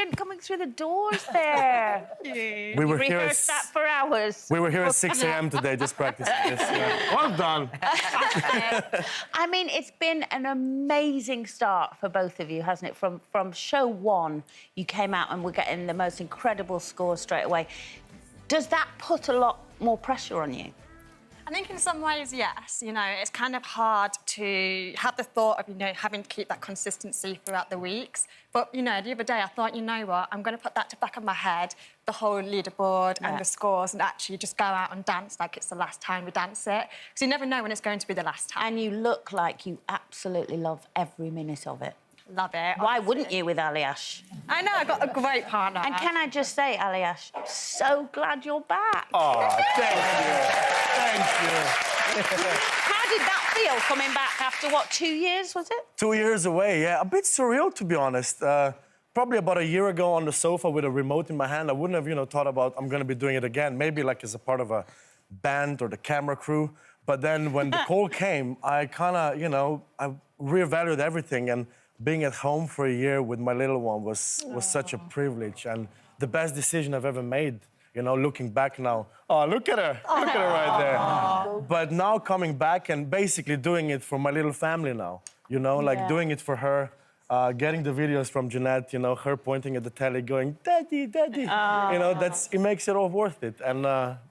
brilliant coming through the doors there. We were rehearsed that for hours. We were here at 6 a.m. today just practicing this. Yeah. Well done. I mean, it's been an amazing start for both of you, hasn't it? From show one, you came out and were getting the most incredible scores straight away. Does that put a lot more pressure on you? I think in some ways, yes. You know, it's kind of hard to have the thought of, you know, having to keep that consistency throughout the weeks. But, you know, the other day I thought, you know what, I'm going to put that to the back of my head, the whole leaderboard and the scores, and actually just go out and dance like it's the last time we dance it. Because you never know when it's going to be the last time. And you look like you absolutely love every minute of it. Love it. Why wouldn't you with Aljaz? I know, I've got a great partner. And can I just say, Aljaz, I'm so glad you're back. Oh, thank you. Thank you. How did that feel, coming back after, what, 2 years, was it? 2 years away, yeah. A bit surreal, to be honest. Probably about a year ago on the sofa with a remote in my hand, I wouldn't have, you know, thought about I'm going to be doing it again. Maybe, like, as a part of a band or the camera crew. But then when the call came, I kind of, you know, I reevaluated everything, and being at home for a year with my little one was such a privilege and the best decision I've ever made, you know, looking back now. Oh, look at her. Look at her right there. But now coming back and basically doing it for my little family now, you know, like doing it for her, getting the videos from Jeanette, you know, her pointing at the telly going, Daddy, Daddy. You know, it makes it all worth it. And,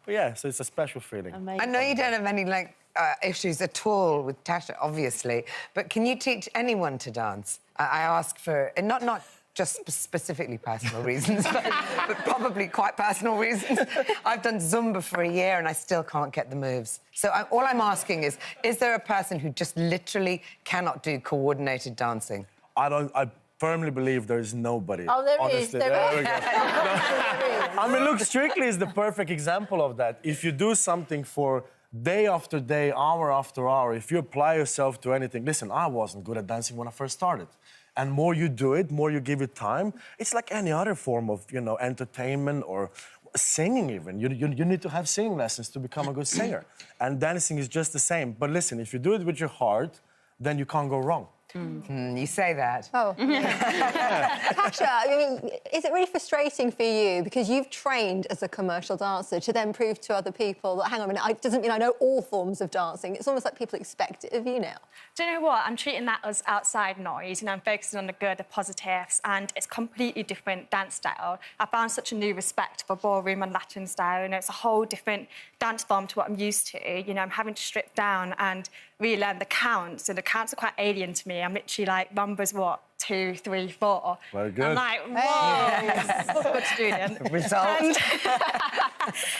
yeah, so it's a special feeling. Amazing. I know you don't have any, like, issues at all with Tasha, obviously, but can you teach anyone to dance? I ask for, and not just specifically personal reasons, but probably quite personal reasons. I've done Zumba for a year and I still can't get the moves. So all I'm asking is there a person who just literally cannot do coordinated dancing? I firmly believe there is nobody. Oh, there honestly. is. There is. I mean, look, Strictly is the perfect example of that. If you do something for day after day, hour after hour, if you apply yourself to anything... Listen, I wasn't good at dancing when I first started. And more you do it, more you give it time, it's like any other form of, you know, entertainment or singing even. You need to have singing lessons to become a good singer. And dancing is just the same. But listen, if you do it with your heart, then you can't go wrong. You say that. Oh. Tasha, I mean, is it really frustrating for you, because you've trained as a commercial dancer, to then prove to other people that, hang on a minute, it doesn't mean I know all forms of dancing. It's almost like people expect it of you now. Do you know what? I'm treating that as outside noise, and I'm focusing on the good, the positives, and it's a completely different dance style. I found such a new respect for ballroom and Latin style, and it's a whole different dance form to what I'm used to. You know, I'm having to strip down and relearn the counts, and the counts are quite alien to me. I'm literally like, numbers, what, 2, 3, 4. Very good. I'm like, whoa, good student. Result.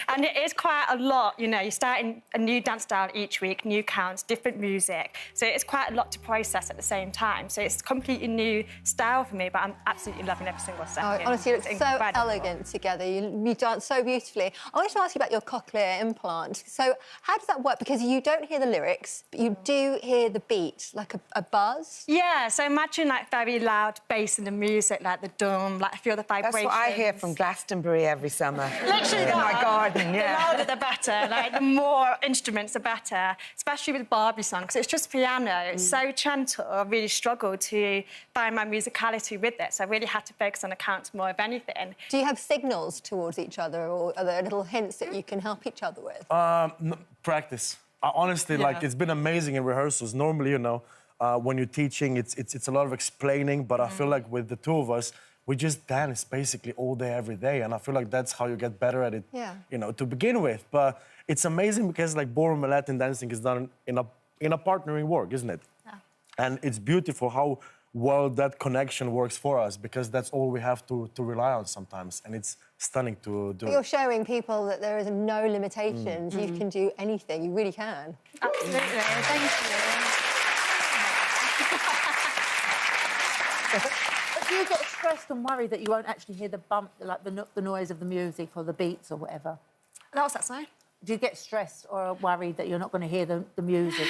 And it is quite a lot, you know, you're starting a new dance style each week, new counts, different music. So it's quite a lot to process at the same time. So it's a completely new style for me, but I'm absolutely loving every single second. Oh, honestly, you look so incredible. elegant together. You dance so beautifully. I wanted to ask you about your cochlear implant. So how does that work? Because you don't hear the lyrics, but you do hear the beat, like a buzz. Yeah, so imagine, like, very loud bass in the music, like the drum, like I feel the vibrations. That's what I hear from Glastonbury every summer. Literally, in my garden, yeah. The louder, the better. Like, the more instruments, the better. Especially with Barbie songs, because it's just piano. It's so gentle. I really struggled to find my musicality with it, so I really had to focus on the counts more of anything. Do you have signals towards each other, or are there little hints that you can help each other with? Practice. Honestly, like, it's been amazing in rehearsals. Normally, you know, when you're teaching, it's a lot of explaining, but I feel like with the two of us, we just dance basically all day, every day, and I feel like that's how you get better at it, you know, to begin with. But it's amazing because, like, ballroom and Latin dancing is done in a partnering work, isn't it? Yeah. And it's beautiful how well that connection works for us, because that's all we have to rely on sometimes, and it's stunning to do. You're showing people that there is no limitations. You can do anything. You really can. Absolutely. Thank you. Do you get stressed and worried that you won't actually hear the bump, like the noise of the music or the beats or whatever? What's that, sorry? Do you get stressed or worried that you're not going to hear the music?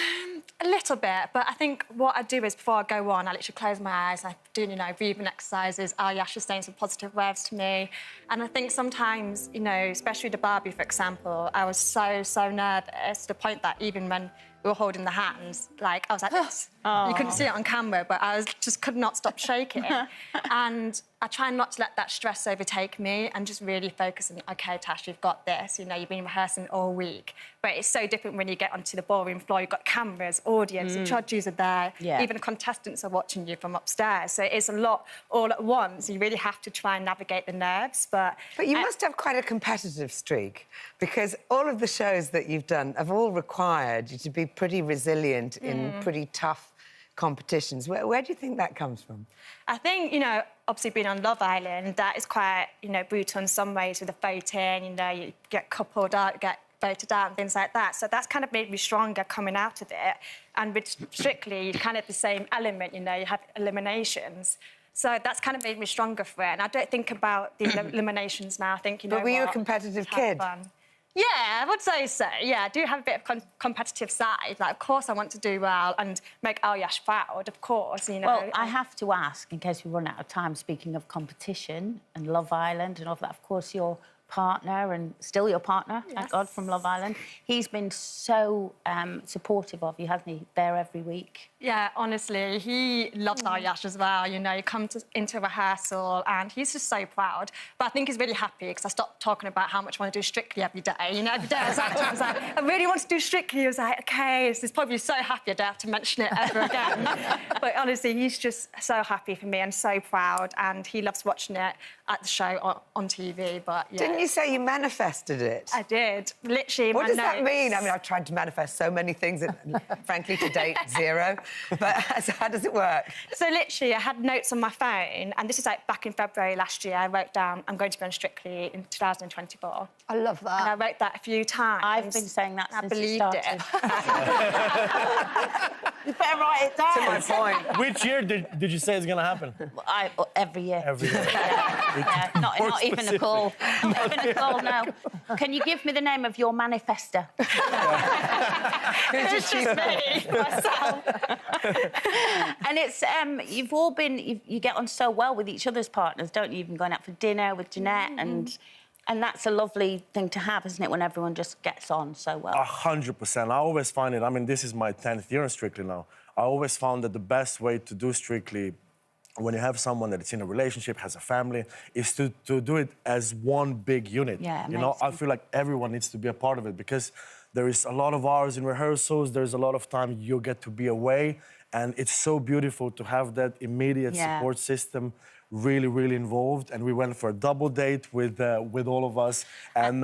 A little bit, but I think what I do is, before I go on, I literally close my eyes, I do, you know, breathing exercises. Aljaz is saying some positive words to me. And I think sometimes, you know, especially the Barbie, for example, I was so nervous, to the point that even when we were holding the hands, like, I was like this. You couldn't see it on camera, but I just could not stop shaking. And I try not to let that stress overtake me and just really focus on, OK, Tash, you've got this. You know, you've been rehearsing all week. But it's so different when you get onto the ballroom floor. You've got cameras, audience, the judges are there. Yeah. Even the contestants are watching you from upstairs. So it's a lot all at once. You really have to try and navigate the nerves. But you must have quite a competitive streak, because all of the shows that you've done have all required you to be pretty resilient in pretty tough competitions. Where do you think that comes from? I think, you know, obviously being on Love Island, that is quite, you know, brutal in some ways with the voting. You know, you get coupled out, get voted out and things like that. So that's kind of made me stronger coming out of it. And with Strictly, you kind of the same element, you know, you have eliminations. So that's kind of made me stronger for it. And I don't think about the eliminations now. I think, you know, But were you a competitive kid? Fun. Yeah, I would say so. Yeah, I do have a bit of competitive side. Like, of course, I want to do well and make Aljaz proud, of course, you know. Well, I have to ask, in case we run out of time, speaking of competition and Love Island and all of that, of course, your partner, and still your partner, thank God, from Love Island, he's been so supportive of you, hasn't he, there every week? Yeah, honestly, he loves Aljaz as well. You know, you come into rehearsal and he's just so proud. But I think he's really happy because I stopped talking about how much I want to do Strictly every day. You know, every day I was like, I really want to do Strictly. He was like, OK, so he's probably so happy I don't have to mention it ever again. But honestly, he's just so happy for me and so proud, and he loves watching it at the show on TV. But yeah. Didn't you say you manifested it? I did. Literally, What my does that notes. mean? I mean, I've tried to manifest so many things, and frankly, to date, zero. But how does it work? So literally, I had notes on my phone, and this is like back in February last year. I wrote down, I'm going to be on Strictly in 2024. I love that. And I wrote that a few times. I've been saying that since I believed it it. You better write it down. To my point. Which year did you say it's going to happen? Every year. Every year. Yeah, not even a call. Not even a call, no. Can you give me the name of your manifester? It's just me, myself. And it's, you've all been, you get on so well with each other's partners, don't you? Even going out for dinner with Jeanette, and that's a lovely thing to have, isn't it, when everyone just gets on so well? 100%. I always find it, I mean, this is my 10th year in Strictly now. I always found that the best way to do Strictly when you have someone that is in a relationship, has a family, is to do it as one big unit. Yeah, you know, I feel like everyone needs to be a part of it, because there is a lot of hours in rehearsals, there's a lot of time you get to be away, and it's so beautiful to have that immediate support system really, really involved. And we went for a double date with all of us. And,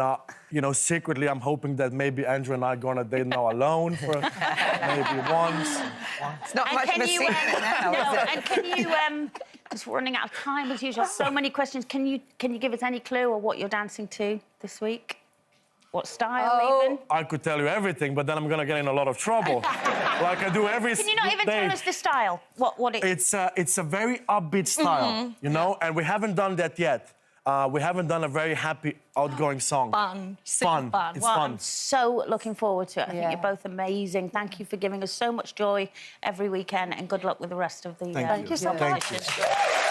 you know, secretly, I'm hoping that maybe Andrew and I go on a date now alone for maybe once. It's not much of a secret now, is it? And can you, because we're running out of time as usual, so many questions, can you give us any clue of what you're dancing to this week? What style, even? I could tell you everything, but then I'm going to get in a lot of trouble. Like I do every Can you not even tell us the style? What it... It's a very upbeat style, you know, and we haven't done that yet. We haven't done a very happy, outgoing song. Fun. Fun. It's Well, fun. I'm so looking forward to it. I think you're both amazing. Thank you for giving us so much joy every weekend, and good luck with the rest of the... Thank you so much. Thank you.